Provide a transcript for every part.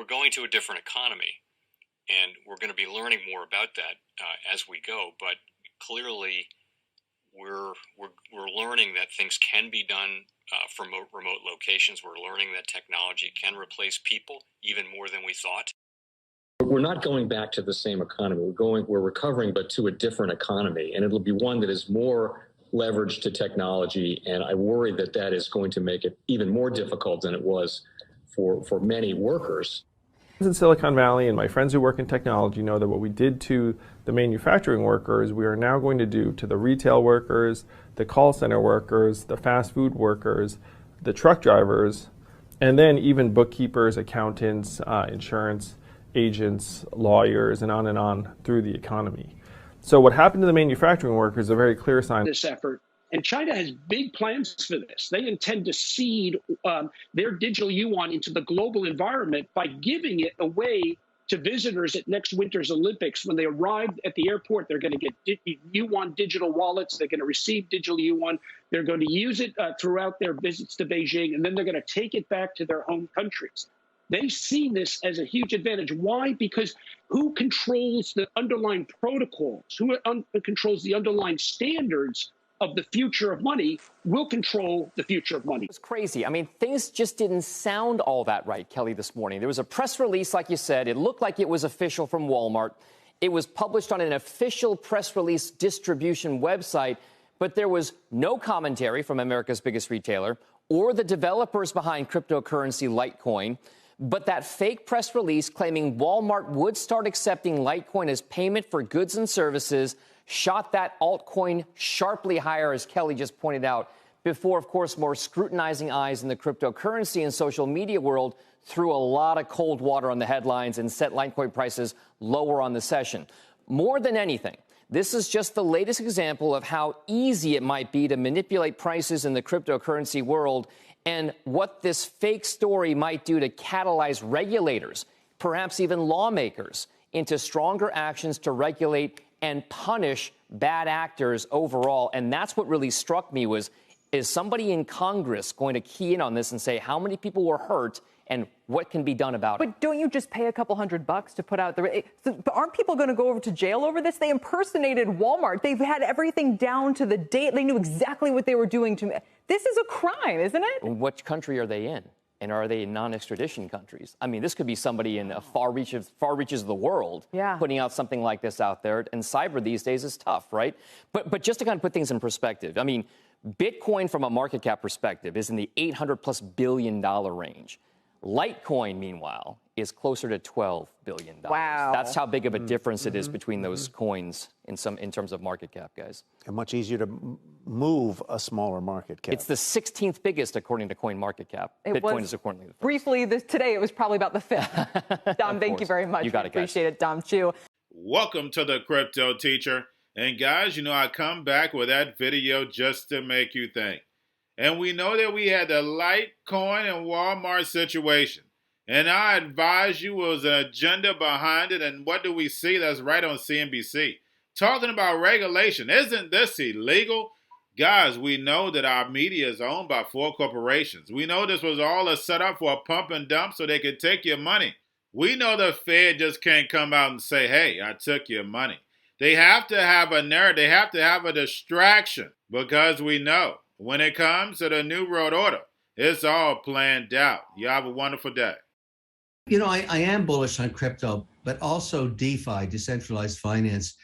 we're going to a different economy, and we're going to be learning more about that as we go. But clearly, we're learning that things can be done from remote locations. We're learning that technology can replace people even more than we thought. We're not going back to the same economy. We're recovering, but to a different economy, and it'll be one that is more leveraged to technology. And I worry that that is going to make it even more difficult than it was for many workers. In Silicon Valley, and my friends who work in technology know that what we did to the manufacturing workers, we are now going to do to the retail workers, the call center workers, the fast food workers, the truck drivers, and then even bookkeepers, accountants, insurance agents, lawyers, and on through the economy. So what happened to the manufacturing workers is a very clear sign. This effort. And China has big plans for this. They intend to seed their digital yuan into the global environment by giving it away to visitors at next winter's Olympics. When they arrive at the airport, they're going to get yuan digital wallets. They're going to receive digital yuan. They're going to use it throughout their visits to Beijing, and then they're going to take it back to their home countries. They see this as a huge advantage. Why? Because who controls the underlying protocols, who controls the underlying standards of the future of money will control the future of money. It's crazy. I mean, things just didn't sound all that right, Kelly, this morning. There was a press release, like you said. It looked like it was official from Walmart. It was published on an official press release distribution website, but there was no commentary from America's biggest retailer or the developers behind cryptocurrency Litecoin. But that fake press release claiming Walmart would start accepting Litecoin as payment for goods and services shot that altcoin sharply higher, as Kelly just pointed out, before, of course, more scrutinizing eyes in the cryptocurrency and social media world threw a lot of cold water on the headlines and set Litecoin prices lower on the session. More than anything, this is just the latest example of how easy it might be to manipulate prices in the cryptocurrency world, and what this fake story might do to catalyze regulators, perhaps even lawmakers, into stronger actions to regulate and punish bad actors overall. And that's what really struck me was, is somebody in Congress going to key in on this and say how many people were hurt and what can be done about it? But don't you just pay a couple $100 to put out the... But aren't people going to go over to jail over this? They impersonated Walmart. They've had everything down to the date. They knew exactly what they were doing to me. This is a crime, isn't it? What country are they in? And are they in non-extradition countries? I mean, this could be somebody in far reaches of the world putting out something like this out there. And cyber these days is tough, right? But just to kind of put things in perspective, I mean, Bitcoin from a market cap perspective is in the $800+ billion range. Litecoin, meanwhile, is closer to $12 billion. Wow. That's how big of a difference it is between those coins in terms of market cap, guys. And much easier to move a smaller market cap. It's the 16th biggest according to CoinMarketCap. Bitcoin is accordingly the first. Briefly, today it was probably about the 5th. Dom, thank you very much. You got it, guys. Appreciate it, Dom Chu. Welcome to the Crypto Teacher. And guys, you know, I come back with that video just to make you think. And we know that we had the Litecoin and Walmart situation. And I advise you was an agenda behind it. And what do we see? That's right on CNBC. Talking about regulation. Isn't this illegal? Guys, we know that our media is owned by 4 corporations. We know this was all a setup for a pump and dump so they could take your money. We know the Fed just can't come out and say, hey, I took your money. They have to have a narrative. They have to have a distraction because we know when it comes to the New World Order, it's all planned out. You have a wonderful day. You know, I am bullish on crypto, but also DeFi, decentralized finance.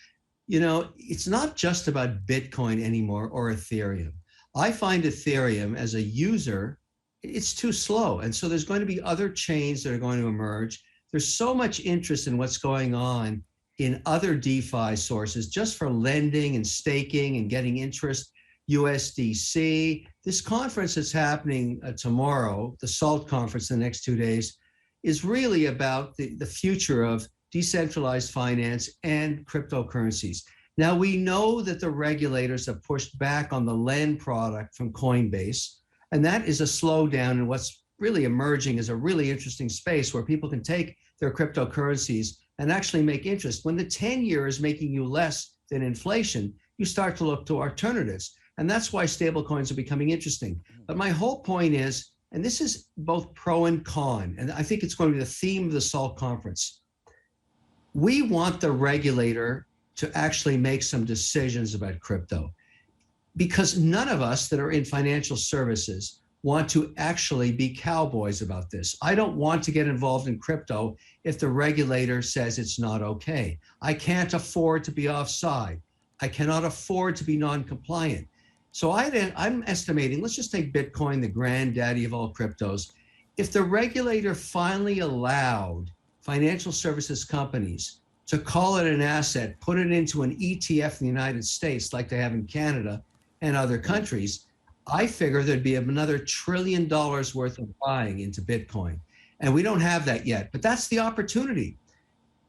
You know, it's not just about Bitcoin anymore or Ethereum. I find Ethereum as a user, it's too slow. And so there's going to be other chains that are going to emerge. There's so much interest in what's going on in other DeFi sources just for lending and staking and getting interest. USDC. This conference that's happening tomorrow, the SALT conference in the next 2 days, is really about the future of decentralized finance and cryptocurrencies. Now, we know that the regulators have pushed back on the Lend product from Coinbase, and that is a slowdown in what's really emerging as a really interesting space where people can take their cryptocurrencies and actually make interest. When the 10-year is making you less than inflation, you start to look to alternatives. And that's why stablecoins are becoming interesting. But my whole point is and this is both pro and con, and I think it's going to be the theme of the SALT conference. We want the regulator to actually make some decisions about crypto, because none of us that are in financial services want to actually be cowboys about this. I don't want to get involved in crypto if the regulator says it's not okay. I can't afford to be offside. I cannot afford to be non-compliant. So I'm estimating, let's just take Bitcoin, the granddaddy of all cryptos. If the regulator finally allowed financial services companies to call it an asset, put it into an ETF in the United States like they have in Canada and other countries, I figure there'd be another $1 trillion worth of buying into Bitcoin. And we don't have that yet, but that's the opportunity.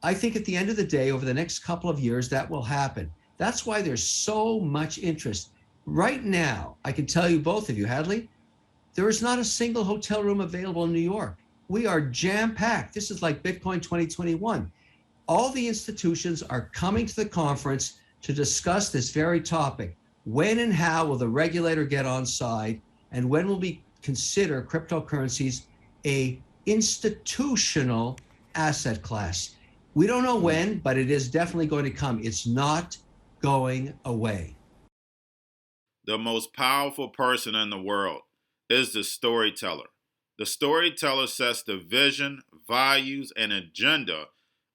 I think at the end of the day, over the next couple of years, that will happen. That's why there's so much interest. Right now, I can tell you, both of you, Hadley, there is not a single hotel room available in New York. We are jam-packed. This is like Bitcoin 2021. All the institutions are coming to the conference to discuss this very topic. When and how will the regulator get on side, and when will we consider cryptocurrencies a institutional asset class? We don't know when, but it is definitely going to come. It's not going away. The most powerful person in the world is the storyteller. The storyteller sets the vision, values, and agenda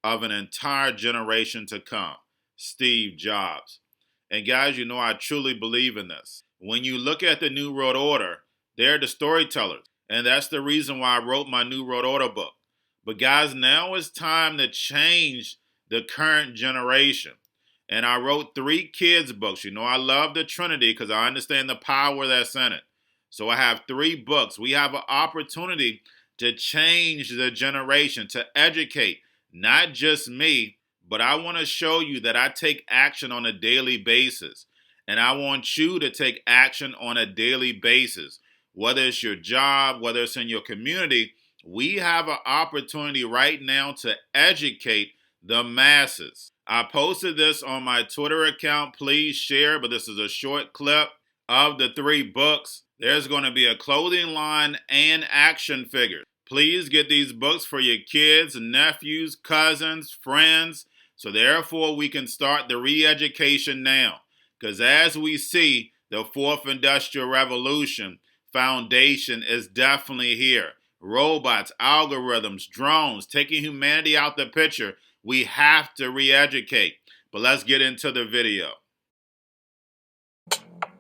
of an entire generation to come. Steve Jobs. And guys, you know I truly believe in this. When you look at the New World Order, they're the storytellers. And that's the reason why I wrote my New World Order book. But guys, now it's time to change the current generation. And I wrote 3 kids' books. You know, I love the Trinity because I understand the power that's in it. So I have 3 books. We have an opportunity to change the generation, to educate, not just me, but I want to show you that I take action on a daily basis. And I want you to take action on a daily basis. Whether it's your job, whether it's in your community, we have an opportunity right now to educate the masses. I posted this on my Twitter account. Please share, but this is a short clip of the 3 books. There's going to be a clothing line and action figures. Please get these books for your kids, nephews, cousins, friends, so therefore we can start the re-education now. Because as we see, the 4th Industrial Revolution foundation is definitely here. Robots, algorithms, drones, taking humanity out the picture. We have to re-educate. But let's get into the video.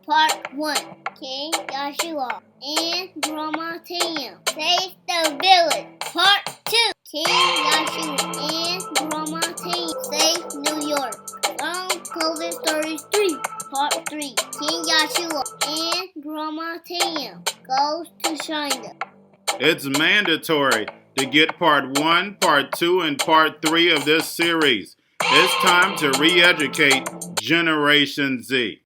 Part 1. King Joshua and Grandma Tam save the village. Part 2. King Joshua and Grandma Tam save New York. Long COVID Stories 3. Part 3. King Joshua and Grandma Tam goes to China. It's mandatory to get part 1, part 2, and part 3 of this series. It's time to re-educate Generation Z.